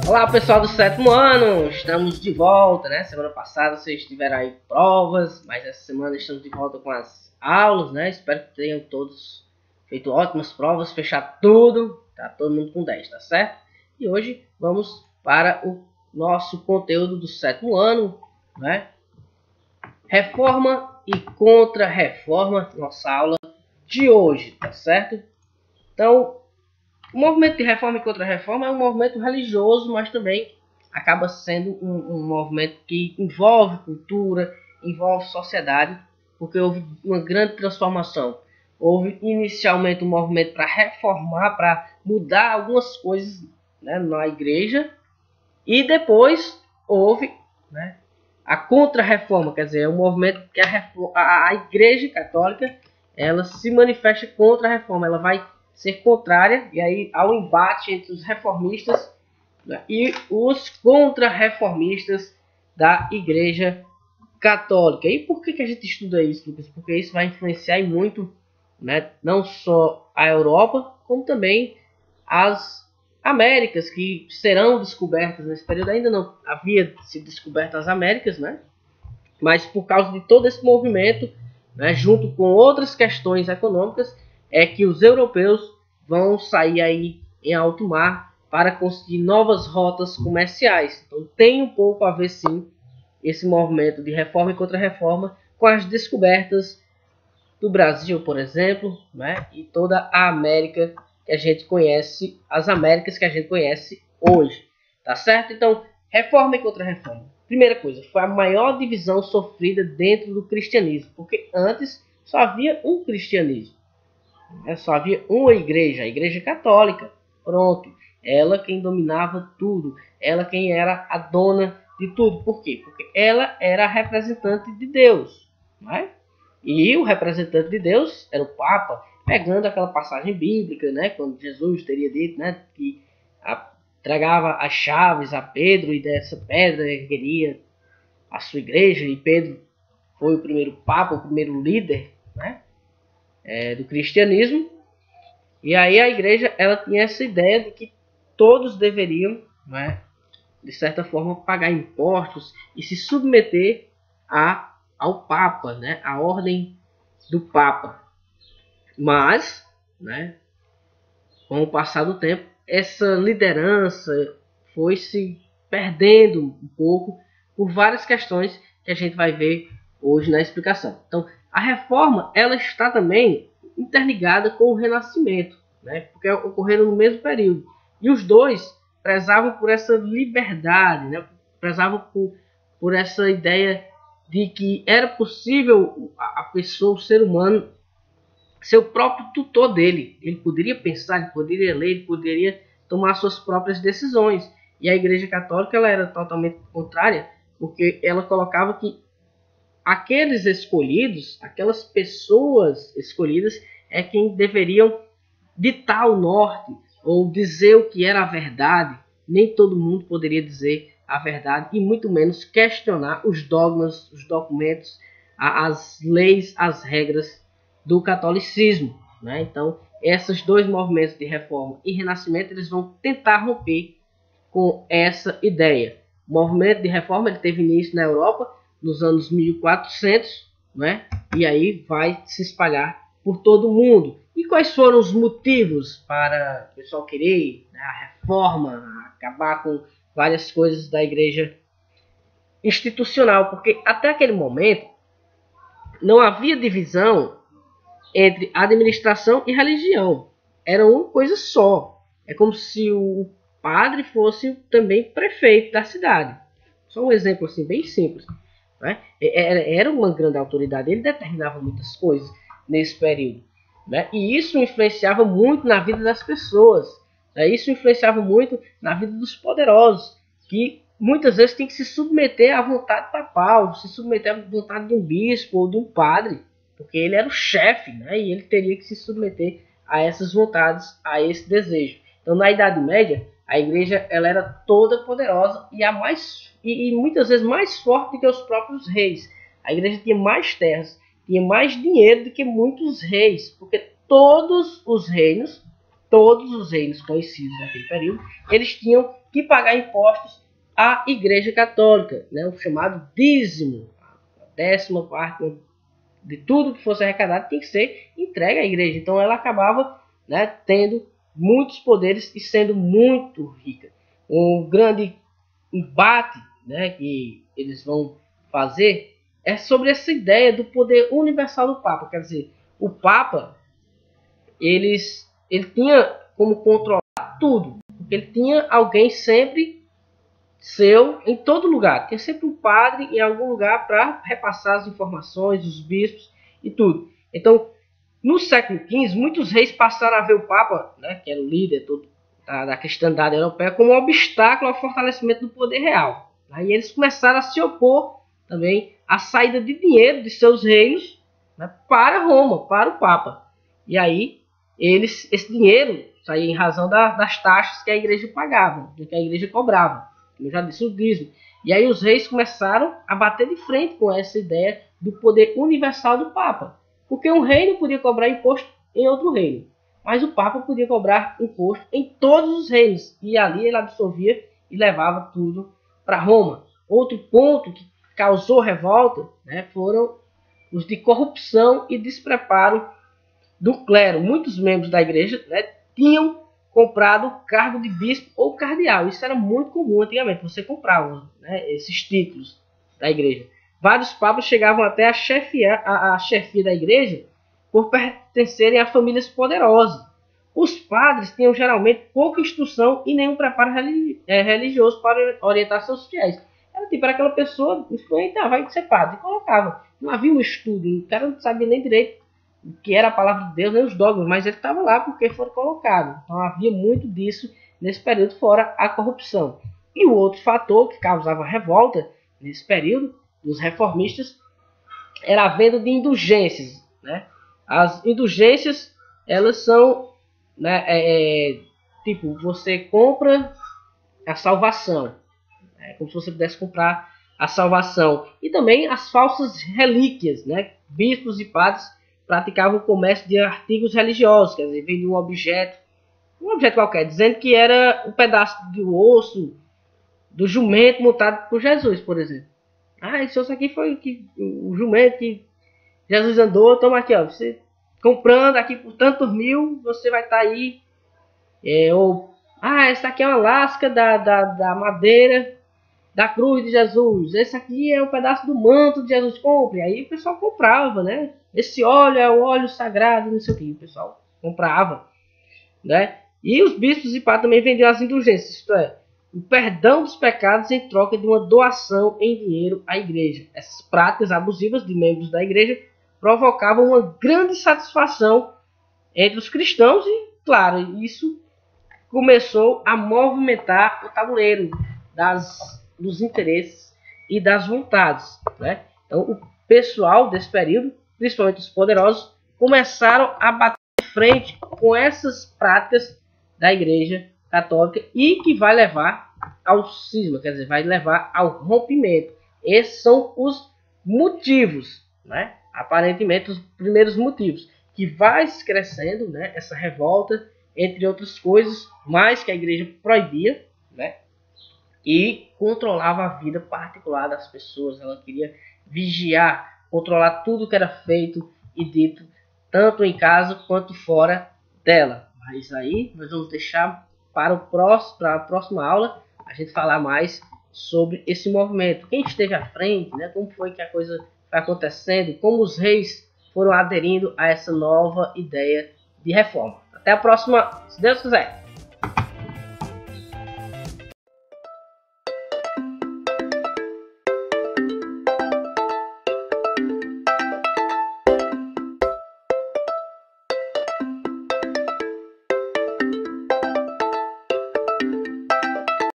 Olá pessoal do sétimo ano, estamos de volta, né? Semana passada vocês tiveram aí provas, mas essa semana estamos de volta com as aulas, né? Espero que tenham todos feito ótimas provas, fechar tudo, tá todo mundo com 10, tá certo? E hoje vamos para o nosso conteúdo do sétimo ano, né? Reforma e contra-reforma, nossa aula de hoje, tá certo? Então, o movimento de reforma e contra-reforma é um movimento religioso, mas também acaba sendo um movimento que envolve cultura, envolve sociedade, porque houve uma grande transformação. Houve inicialmente um movimento para reformar, para mudar algumas coisas, né, na igreja, e depois houve, né, a contra-reforma, quer dizer, é um movimento que a igreja católica ela se manifesta contra a reforma, ela vai ser contrária, e aí há um embate entre os reformistas, né, e os contra-reformistas da Igreja Católica. E por que a gente estuda isso, Lucas? Porque isso vai influenciar muito, né, não só a Europa, como também as Américas, que serão descobertas nesse período. Ainda não havia sido descobertas as Américas, né? Mas por causa de todo esse movimento, né, junto com outras questões econômicas, é que os europeus vão sair aí em alto mar para conseguir novas rotas comerciais. Então tem um pouco a ver sim esse movimento de reforma e contra-reforma com as descobertas do Brasil, por exemplo, né, e toda a América que a gente conhece, as Américas que a gente conhece hoje, tá certo? Então, reforma e contra-reforma. Primeira coisa, foi a maior divisão sofrida dentro do cristianismo, porque antes só havia um cristianismo, né? Só havia uma igreja, a Igreja Católica, pronto. Ela quem dominava tudo, ela quem era a dona de tudo. Por quê? Porque ela era a representante de Deus, né? E o representante de Deus era o Papa, pegando aquela passagem bíblica, né, quando Jesus teria dito, né, que entregava as chaves a Pedro e dessa pedra ergueria a sua igreja, e Pedro foi o primeiro Papa, o primeiro líder, né, do cristianismo. E aí a igreja ela tinha essa ideia de que todos deveriam, né, de certa forma, pagar impostos e se submeter ao Papa, né, à ordem do Papa. Mas, né, com o passar do tempo, essa liderança foi se perdendo um pouco por várias questões que a gente vai ver hoje na explicação. Então, a reforma ela está também interligada com o renascimento, né, porque ocorreram no mesmo período. E os dois prezavam por essa liberdade, né, prezavam por essa ideia de que era possível a pessoa, o ser humano, ser o próprio tutor dele. Ele poderia pensar, ele poderia ler, ele poderia tomar suas próprias decisões. E a Igreja Católica ela era totalmente contrária, porque ela colocava que aqueles escolhidos, aquelas pessoas escolhidas, é quem deveriam ditar o norte, ou dizer o que era a verdade. Nem todo mundo poderia dizer a verdade, e muito menos questionar os dogmas, os documentos, as leis, as regras do catolicismo, né? Então, esses dois movimentos de reforma e renascimento eles vão tentar romper com essa ideia. O movimento de reforma ele teve início na Europa nos anos 1400, né? E aí vai se espalhar por todo o mundo. E quais foram os motivos para o pessoal querer, né, a reforma, acabar com várias coisas da igreja institucional? Porque até aquele momento não havia divisão entre administração e religião. Era uma coisa só. É como se o padre fosse também prefeito da cidade. Só um exemplo assim, bem simples, né? Era uma grande autoridade, ele determinava muitas coisas nesse período, né? E isso influenciava muito na vida das pessoas, né? Isso influenciava muito na vida dos poderosos, que muitas vezes tem que se submeter à vontade papal, se submeter à vontade de um bispo ou de um padre, porque ele era o chefe, né? E ele teria que se submeter a essas vontades, a esse desejo. Então, na Idade Média, a igreja ela era toda poderosa e muitas vezes mais forte do que os próprios reis. A igreja tinha mais terras, tinha mais dinheiro do que muitos reis, porque todos os reinos todos os reinos conhecidos naquele período, eles tinham que pagar impostos à Igreja Católica, né, o chamado dízimo, a 10ª parte de tudo que fosse arrecadado tinha que ser entregue à igreja. Então ela acabava, né, tendo muitos poderes e sendo muito rica. Um grande embate, né, que eles vão fazer é sobre essa ideia do poder universal do Papa. Quer dizer, o Papa ele tinha como controlar tudo, porque ele tinha alguém sempre seu em todo lugar. Tinha sempre um padre em algum lugar para repassar as informações, os bispos e tudo. Então, no século XV, muitos reis passaram a ver o Papa, né, que era o líder da cristandade europeia, como um obstáculo ao fortalecimento do poder real. Aí eles começaram a se opor também à saída de dinheiro de seus reinos, né, para Roma, para o Papa. E aí esse dinheiro saía em razão das taxas que a igreja pagava, que a igreja cobrava. Eu já disse, o dízimo. E aí os reis começaram a bater de frente com essa ideia do poder universal do Papa. Porque um rei não podia cobrar imposto em outro reino, mas o Papa podia cobrar imposto em todos os reinos. E ali ele absorvia e levava tudo para Roma. Outro ponto que causou revolta, né, foram os de corrupção e despreparo do clero. Muitos membros da igreja, né, tinham comprado o cargo de bispo ou cardeal. Isso era muito comum antigamente. Você comprava, né, esses títulos da igreja. Vários papas chegavam até a chefia da igreja por pertencerem a famílias poderosas. Os padres tinham geralmente pouca instrução e nenhum preparo religioso para orientar seus fiéis. Era tipo aquela pessoa influente, vai ser padre, e colocava. Não havia um estudo, o cara não sabia nem direito o que era a palavra de Deus, nem os dogmas, mas ele estava lá porque foi colocado. Então havia muito disso nesse período, fora a corrupção. E o outro fator que causava revolta nesse período dos reformistas era a venda de indulgências, né? As indulgências, elas são, né, tipo, você compra a salvação, como se você pudesse comprar a salvação. E também as falsas relíquias, né? Bispos e padres praticavam o comércio de artigos religiosos, quer dizer, vendiam um objeto qualquer, dizendo que era um pedaço do osso do jumento montado por Jesus, por exemplo. Esse osso aqui foi o jumento que Jesus andou, toma aqui, ó, você comprando aqui por tantos mil, você vai estar aí. Essa aqui é uma lasca da madeira da cruz de Jesus. Esse aqui é um pedaço do manto de Jesus. Compre. Aí o pessoal comprava, né? Esse óleo é o óleo sagrado, não sei o que. O pessoal comprava, né? E os bispos e padres também vendiam as indulgências, isto é, o perdão dos pecados em troca de uma doação em dinheiro à igreja. Essas práticas abusivas de membros da igreja provocavam uma grande satisfação entre os cristãos e, claro, isso começou a movimentar o tabuleiro dos interesses e das vontades, né? Então, o pessoal desse período, principalmente os poderosos, começaram a bater de frente com essas práticas da Igreja Católica e que vai levar ao cisma, quer dizer, vai levar ao rompimento. Esses são os motivos, né? Aparentemente, os primeiros motivos, que vai crescendo, né, essa revolta, entre outras coisas, mais que a igreja proibia, né, e controlava a vida particular das pessoas. Ela queria vigiar, controlar tudo que era feito e dito, tanto em casa quanto fora dela. Mas aí nós vamos deixar para a próxima aula a gente falar mais sobre esse movimento, quem esteve à frente, né, como foi que a coisa foi acontecendo, como os reis foram aderindo a essa nova ideia de reforma. Até a próxima, se Deus quiser.